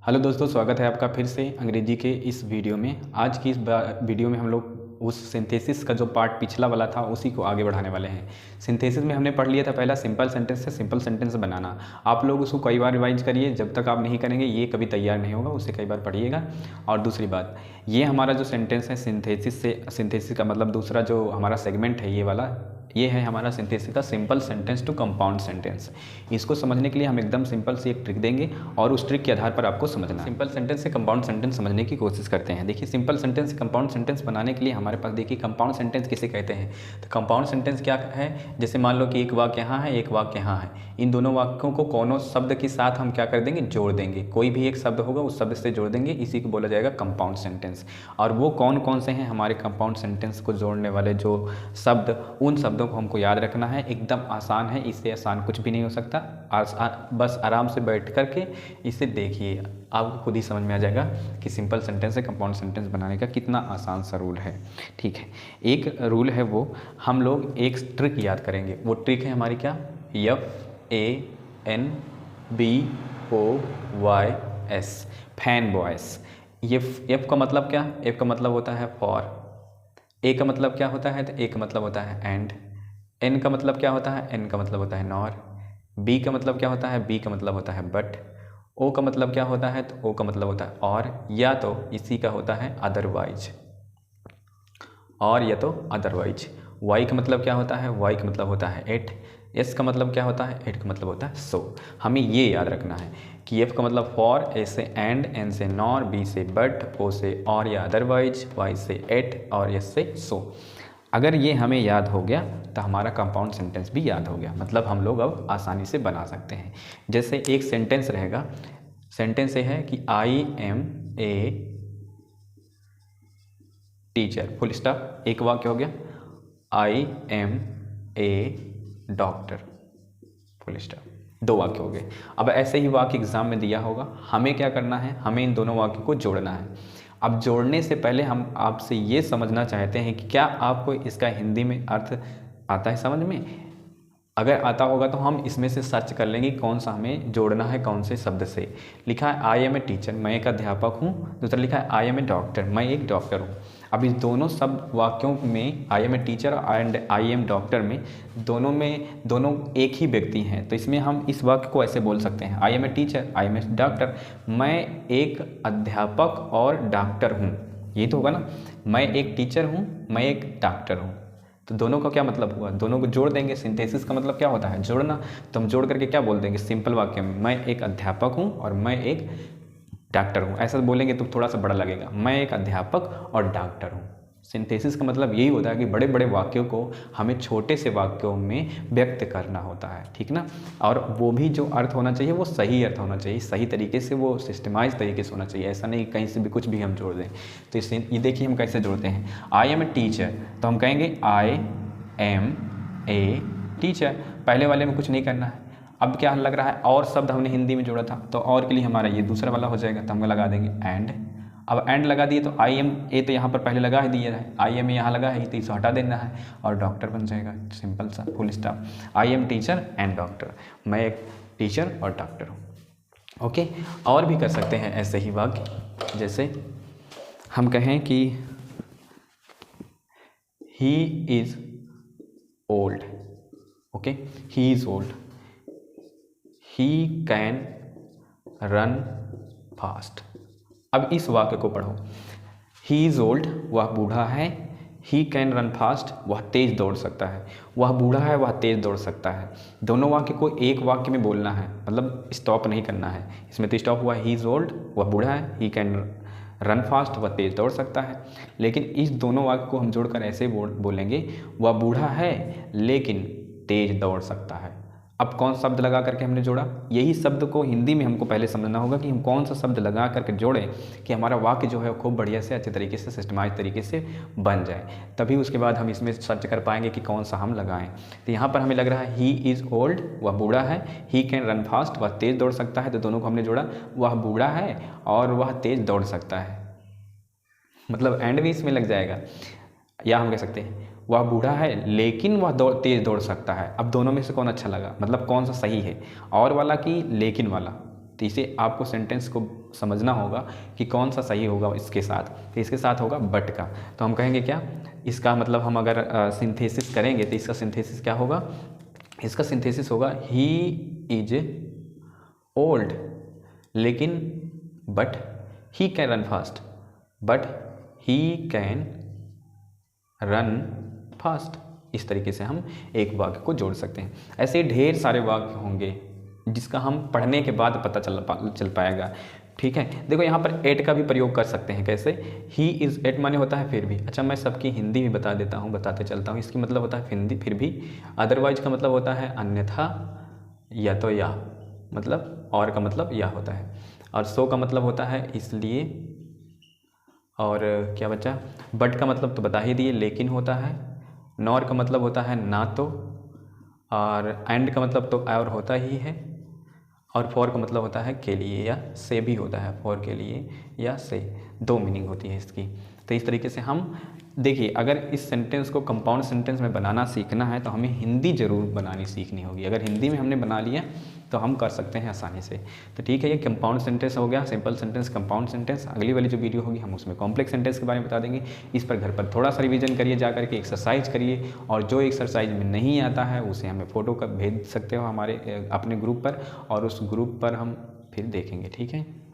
Hello दोस्तों, स्वागत है आपका फिर से अंग्रेजी के इस वीडियो में। आज की इस वीडियो में हम लोग उस सिंथेसिस का जो पार्ट पिछला वाला था उसी को आगे बढ़ाने वाले हैं। सिंथेसिस में हमने पढ़ लिया था पहला सिंपल सेंटेंस से सिंपल सेंटेंस बनाना। आप लोग उसको कई बार रिवाइज करिए, जब तक आप नहीं करेंगे ये कभी तैयार नहीं होगा, उसे कई बार पढ़िएगा। और दूसरी बात, ये हमारा जो सेंटेंस है सिंथेसिस का मतलब दूसरा जो हमारा सेगमेंट है ये वाला, ये है हमारा सिंथेसिस का simple sentence to compound sentence. इसको समझने के लिए हम एकदम सिंपल सी एक ट्रिक देंगे और उस ट्रिक के आधार पर आपको समझना है। सिंपल सेंटेंस से कंपाउंड सेंटेंस समझने की कोशिश करते हैं। देखिए, सिंपल सेंटेंस से कंपाउंड सेंटेंस बनाने के लिए हमारे पास देखिए कंपाउंड सेंटेंस किसे कहते हैं। तो कंपाउंड सेंटेंस क्या है, जैसे मान लो कि एक वाक्य यहाँ है, एक वाक्य यहाँ है। इन दोनों वाक्यों को कोनो शब्द के साथ हम क्या कर देंगे, जोड़ देंगे। कोई भी एक शब्द होगा उस शब्द से जोड़ देंगे, इसी को बोला जाएगा कंपाउंड सेंटेंस। और वो कौन कौन से हैं हमारे कंपाउंड सेंटेंस को जोड़ने वाले जो शब्द, उन शब्दों को हमको याद रखना है। एकदम आसान है, इससे आसान कुछ भी नहीं हो सकता। बस आराम से बैठ करके इसे देखिए, आपको खुद ही समझ में आ जाएगा कि सिंपल सेंटेंस से कंपाउंड सेंटेंस बनाने का कितना आसान सा रूल है। ठीक है, एक रूल है वो हम लोग एक ट्रिक याद करेंगे। वो ट्रिक है हमारी क्या, FANBOYS, फैन बॉयस। ये F का मतलब क्या, F का मतलब होता है फॉर। A का मतलब क्या होता है, तो A का मतलब होता है एंड। N का मतलब क्या होता है, N का मतलब होता है नॉर। B का मतलब क्या होता है, B का मतलब होता है बट। O का मतलब क्या होता है, तो O का मतलब होता है और, या तो इसी का होता है अदरवाइज, और या तो अदरवाइज। Y का मतलब क्या होता है, Y का मतलब होता है एट। S का मतलब क्या होता है, एट का मतलब होता है सो। हमें ये याद रखना है कि F का मतलब फॉर, A से एंड, N से नॉर, B से बट, O से और या अदरवाइज, Y से एट और S से सो। अगर ये हमें याद हो गया तो हमारा कंपाउंड सेंटेंस भी याद हो गया, मतलब हम लोग अब आसानी से बना सकते हैं। जैसे एक सेंटेंस रहेगा, सेंटेंस ये है कि I am a teacher, full stop. एक वाक्य हो गया, I am a doctor, full stop. दो वाक्य हो गए। अब ऐसे ही वाक्य एग्जाम में दिया होगा, हमें क्या करना है, हमें इन दोनों वाक्यों को जोड़ना है। अब जोड़ने से पहले हम आपसे ये समझना चाहते हैं कि क्या आपको इसका हिंदी में अर्थ आता है समझ में। अगर आता होगा तो हम इसमें से सर्च कर लेंगे कौन सा हमें जोड़ना है, कौन से शब्द से। लिखा है आई एम ए टीचर, मैं एक अध्यापक हूँ। दूसरा लिखा है आई एम ए डॉक्टर, मैं एक डॉक्टर हूँ। अब इस दोनों शब्द वाक्यों में, I am a teacher and I am doctor में दोनों एक ही व्यक्ति हैं। तो इसमें हम इस वाक्य को ऐसे बोल सकते हैं, I am a teacher, I am a doctor, मैं एक अध्यापक और डॉक्टर हूँ। ये तो होगा ना, मैं एक टीचर हूँ, मैं एक डॉक्टर हूँ। तो दोनों का क्या मतलब हुआ, दोनों को जोड़ देंगे। सिंथेसिस का मतलब क्या होता है, जोड़ना। तो हम जोड़ करके क्या बोल देंगे सिंपल वाक्य में, मैं एक अध्यापक हूँ और मैं एक डॉक्टर हूँ। ऐसा बोलेंगे तो थोड़ा सा बड़ा लगेगा, मैं एक अध्यापक और डॉक्टर हूँ। सिंथेसिस का मतलब यही होता है कि बड़े बड़े वाक्यों को हमें छोटे से वाक्यों में व्यक्त करना होता है, ठीक ना। और वो भी जो अर्थ होना चाहिए वो सही अर्थ होना चाहिए, सही तरीके से, वो सिस्टमाइज तरीके से होना चाहिए। ऐसा नहीं कहीं से भी कुछ भी हम जोड़ दें। तो इससे ये देखिए हम कैसे जोड़ते हैं। आई एम ए टीचर, तो हम कहेंगे आई एम ए टीचर, पहले वाले में कुछ नहीं करना है। अब क्या लग रहा है, और शब्द हमने हिंदी में जोड़ा था, तो और के लिए हमारा ये दूसरा वाला हो जाएगा, तो हम लगा देंगे एंड। अब एंड लगा दिए तो आई एम ए तो यहाँ पर पहले लगा ही दिया है, आई एम ए यहाँ लगा है तो इसे हटा देना है और डॉक्टर बन जाएगा, सिंपल सा, full stop. I am teacher and doctor, मैं एक टीचर और डॉक्टर हूँ। ओके, और भी कर सकते हैं ऐसे ही वाक्य। जैसे हम कहें कि he is old, okay, he is old, he can run fast. अब इस वाक्य को पढ़ो, ही इज़ ओल्ड, वह बूढ़ा है, ही कैन रन फास्ट, वह तेज़ दौड़ सकता है, वह बूढ़ा है, वह तेज़ दौड़ सकता है। दोनों वाक्य को एक वाक्य में बोलना है, मतलब स्टॉप नहीं करना है। इसमें तो स्टॉप हुआ, ही इज़ ओल्ड, वह बूढ़ा है, ही कैन रन फास्ट, वह तेज़ दौड़ सकता है। लेकिन इस दोनों वाक्य को हम जोड़कर ऐसे बोलेंगे, वह बूढ़ा है लेकिन तेज़ दौड़ सकता है। अब कौन शब्द लगा करके हमने जोड़ा, यही शब्द को हिंदी में हमको पहले समझना होगा कि हम कौन सा शब्द लगा करके जोड़ें कि हमारा वाक्य जो है खूब बढ़िया से, अच्छे तरीके से, सिस्टमाइज तरीके से बन जाए। तभी उसके बाद हम इसमें सर्च कर पाएंगे कि कौन सा हम लगाएं। तो यहाँ पर हमें लग रहा है ही इज़ ओल्ड, वह बूढ़ा है, ही कैन रन फास्ट, वह तेज़ दौड़ सकता है। तो दोनों को हमने जोड़ा, वह बूढ़ा है और वह तेज़ दौड़ सकता है, मतलब एंड भी इसमें लग जाएगा। या हम कह सकते हैं वह बूढ़ा है लेकिन वह तेज़ दौड़ सकता है। अब दोनों में से कौन अच्छा लगा, मतलब कौन सा सही है, और वाला कि लेकिन वाला। तो इसे आपको सेंटेंस को समझना होगा कि कौन सा सही होगा इसके साथ। तो इसके साथ होगा बट का, तो हम कहेंगे क्या, इसका मतलब हम अगर सिंथेसिस करेंगे तो इसका सिंथेसिस क्या होगा, इसका सिंथेसिस होगा ही इज ओल्ड लेकिन but he can run fast, but he can run fast. इस तरीके से हम एक वाक्य को जोड़ सकते हैं। ऐसे ढेर सारे वाक्य होंगे जिसका हम पढ़ने के बाद पता चल पाएगा। ठीक है, देखो यहाँ पर एट का भी प्रयोग कर सकते हैं। कैसे, ही इज़, एट माने होता है फिर भी। अच्छा, मैं सबकी हिंदी भी बता देता हूँ, बताते चलता हूँ। इसकी मतलब होता है हिंदी फिर भी, अदरवाइज का मतलब होता है अन्यथा, या तो या, मतलब और का मतलब या होता है, और सो का मतलब होता है इसलिए, और क्या बचा, बट का मतलब तो बता ही दिए लेकिन होता है, नॉर का मतलब होता है ना तो, और एंड का मतलब तो और होता ही है, और फॉर का मतलब होता है के लिए या से भी होता है, फॉर के लिए या से, दो मीनिंग होती है इसकी। तो इस तरीके से हम देखिए, अगर इस सेंटेंस को कंपाउंड सेंटेंस में बनाना सीखना है तो हमें हिंदी ज़रूर बनानी सीखनी होगी। अगर हिंदी में हमने बना लिया तो हम कर सकते हैं आसानी से। तो ठीक है, ये कंपाउंड सेंटेंस हो गया, सिंपल सेंटेंस, कंपाउंड सेंटेंस। अगली वाली जो वीडियो होगी हम उसमें कॉम्प्लेक्स सेंटेंस के बारे में बता देंगे। इस पर घर पर थोड़ा सा रिवीजन करिए, जा करके एक्सरसाइज करिए, और जो एक्सरसाइज में नहीं आता है उसे हमें फ़ोटो का भेज सकते हो हमारे अपने ग्रुप पर, और उस ग्रुप पर हम फिर देखेंगे। ठीक है।